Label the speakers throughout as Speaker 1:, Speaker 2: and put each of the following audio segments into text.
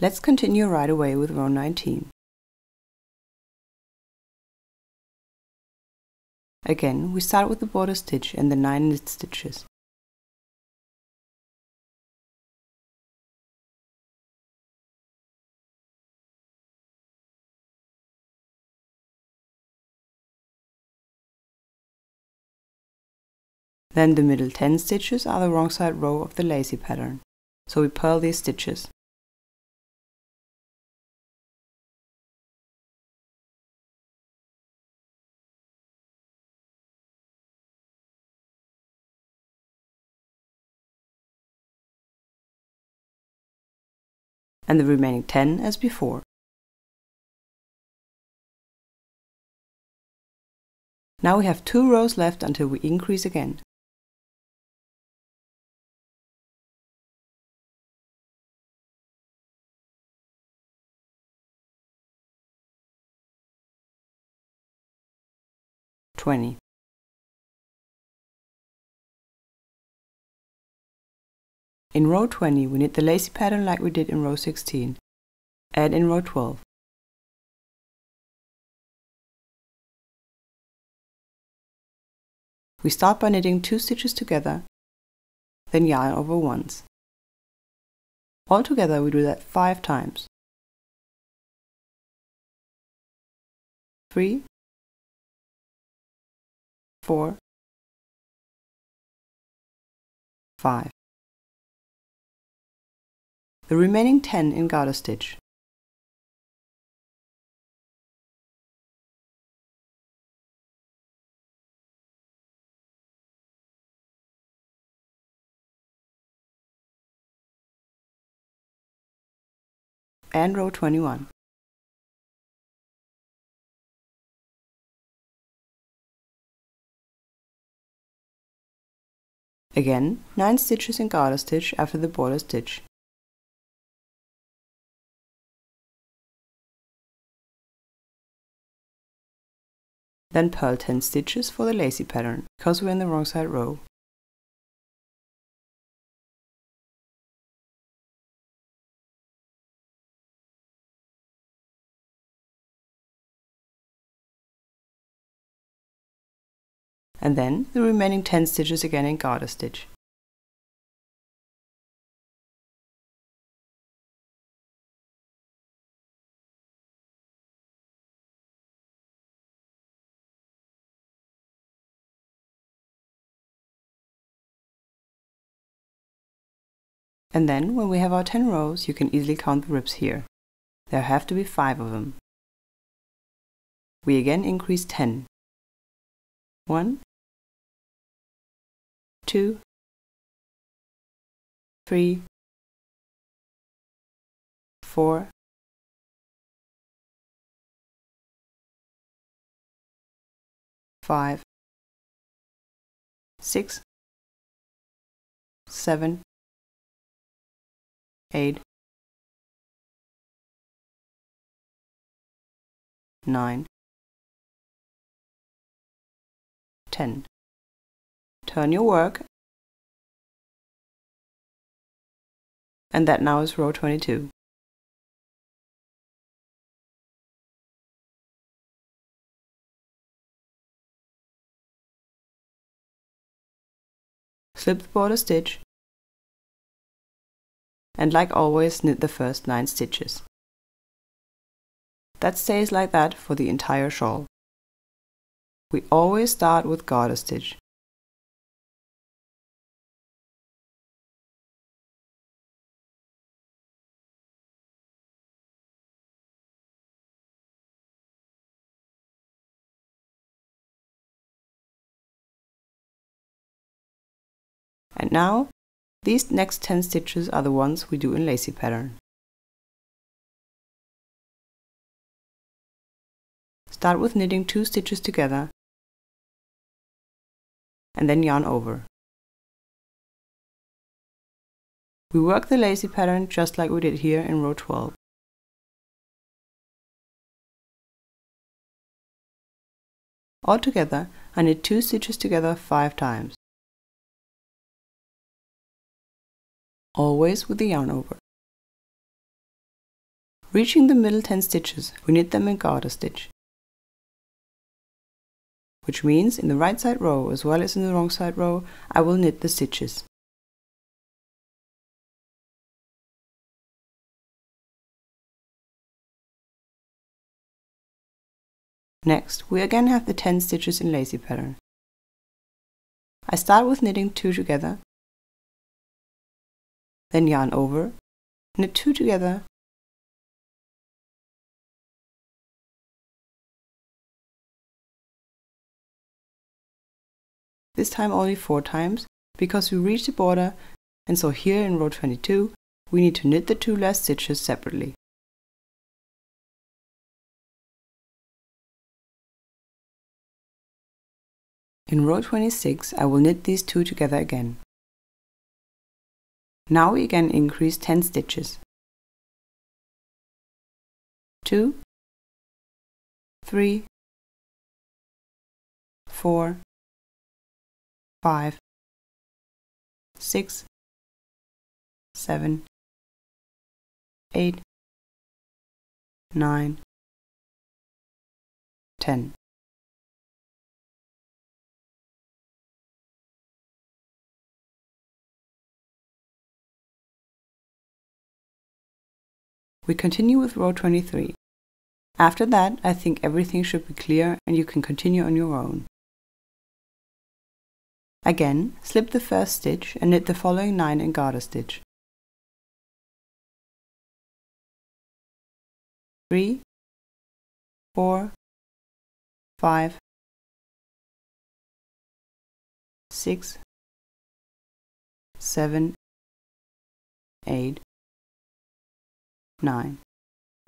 Speaker 1: Let's continue right away with row 19. Again, we start with the border stitch and the 9 knit stitches. Then the middle 10 stitches are the wrong side row of the lacy pattern, so we purl these stitches. And the remaining 10 as before. Now we have 2 rows left until we increase again. In row 20 we knit the lacy pattern like we did in row 16, and in row 12. We start by knitting 2 stitches together, then yarn over once. Altogether we do that 5 times. 3, 4, 5. The remaining 10 in garter stitch. And row 21. Again, 9 stitches in garter stitch after the border stitch. Then purl 10 stitches for the lacy pattern, because we're in the wrong side row. And then the remaining 10 stitches again in garter stitch. And then, when we have our 10 rows, you can easily count the ribs here. There have to be 5 of them. We again increase 10. 1, 2, 3, 4, 5, 6, 7, 8, 9, 10. Turn your work, and that now is row 22. Slip the border stitch, and like always knit the first 9 stitches. That stays like that for the entire shawl. We always start with garter stitch. And now, these next 10 stitches are the ones we do in lacy pattern. Start with knitting 2 stitches together, and then yarn over. We work the lacy pattern just like we did here in row 12. Altogether, I knit 2 stitches together 5 times. Always with the yarn over. Reaching the middle 10 stitches, we knit them in garter stitch, which means in the right side row as well as in the wrong side row, I will knit the stitches. Next, we again have the 10 stitches in lacy pattern. I start with knitting 2 together, then yarn over, knit 2 together, this time only 4 times, because we reach the border, and so here in row 22, we need to knit the 2 last stitches separately. In row 26, I will knit these 2 together again. Now we again increase 10 stitches. 2, 3, 4, 5, 6, 7, 8, 9, 10. We continue with row 23. After that, I think everything should be clear and you can continue on your own. Again, slip the first stitch and knit the following 9 in garter stitch. 3, 4, 5, 6, 7, 8, 9.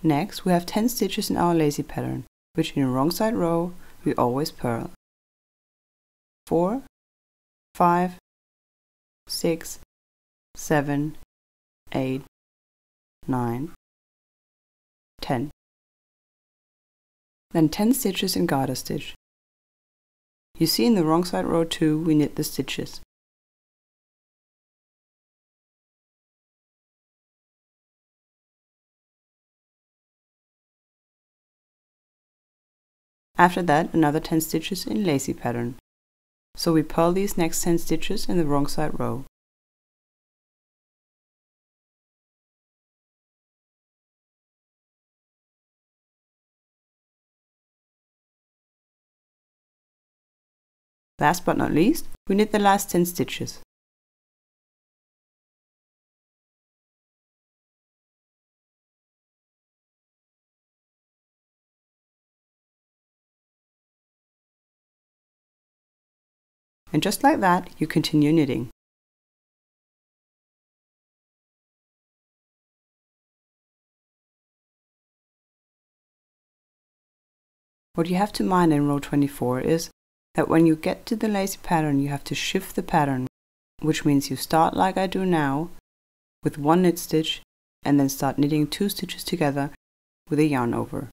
Speaker 1: Next, we have 10 stitches in our lacy pattern, which in the wrong side row we always purl. 4, 5, 6, 7, 8, 9, 10. Then 10 stitches in garter stitch. You see in the wrong side row too, we knit the stitches. After that, another 10 stitches in lacy pattern. So we purl these next 10 stitches in the wrong side row. Last but not least, we knit the last 10 stitches. And just like that, you continue knitting. What you have to mind in row 24 is that when you get to the lacy pattern, you have to shift the pattern, which means you start like I do now, with 1 knit stitch, and then start knitting 2 stitches together with a yarn over.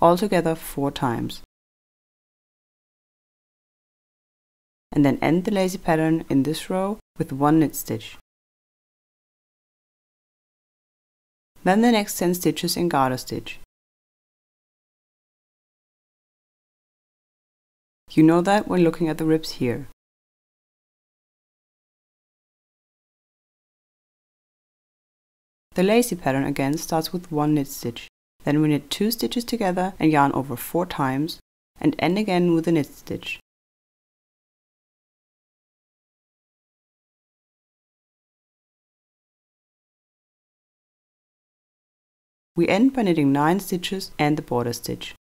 Speaker 1: Altogether 4 times. And then end the lacy pattern in this row with 1 knit stitch. Then the next 10 stitches in garter stitch. You know that when looking at the ribs here. The lacy pattern again starts with 1 knit stitch. Then we knit 2 stitches together and yarn over 4 times and end again with a knit stitch. We end by knitting 9 stitches and the border stitch.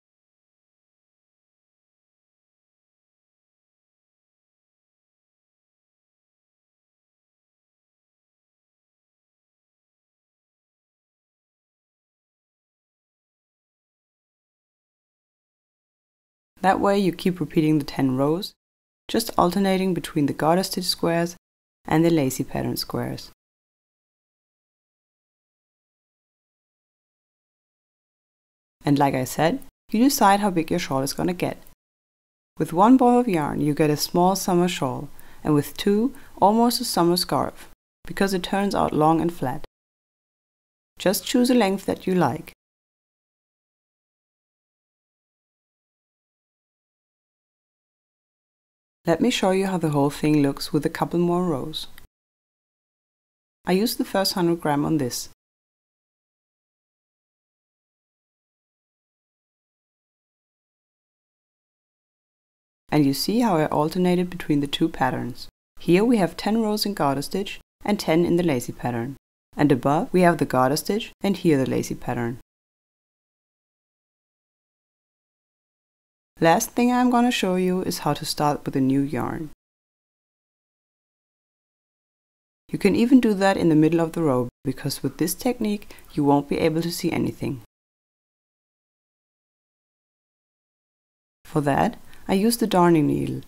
Speaker 1: That way you keep repeating the 10 rows, just alternating between the garter stitch squares and the lacy pattern squares. And like I said, you decide how big your shawl is gonna get. With 1 ball of yarn you get a small summer shawl, and with 2 almost a summer scarf, because it turns out long and flat. Just choose a length that you like. Let me show you how the whole thing looks with a couple more rows. I used the first 100 gram on this. And you see how I alternated between the two patterns. Here we have 10 rows in garter stitch and 10 in the lacy pattern. And above we have the garter stitch and here the lacy pattern. Last thing I'm gonna show you is how to start with a new yarn. You can even do that in the middle of the row, because with this technique you won't be able to see anything. For that, I use the darning needle.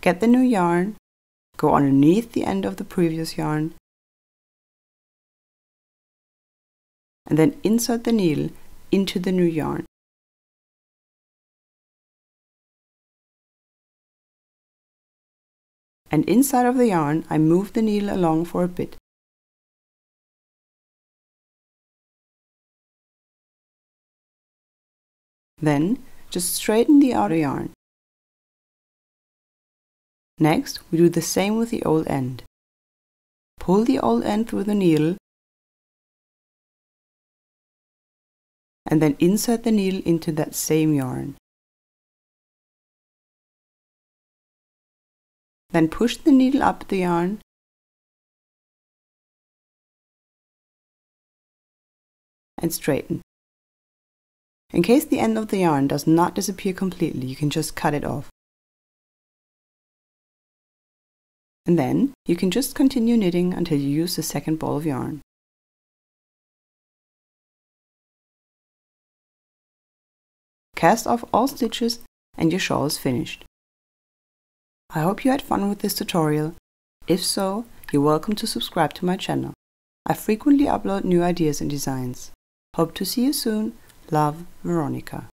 Speaker 1: Get the new yarn, go underneath the end of the previous yarn, and then insert the needle into the new yarn. And inside of the yarn I move the needle along for a bit. Then just straighten the outer yarn. Next we do the same with the old end. Pull the old end through the needle and then insert the needle into that same yarn. Then push the needle up the yarn and straighten. In case the end of the yarn does not disappear completely, you can just cut it off. And then you can just continue knitting until you use the second ball of yarn. Cast off all stitches and your shawl is finished. I hope you had fun with this tutorial. If so, you're welcome to subscribe to my channel. I frequently upload new ideas and designs. Hope to see you soon. Love, Veronika.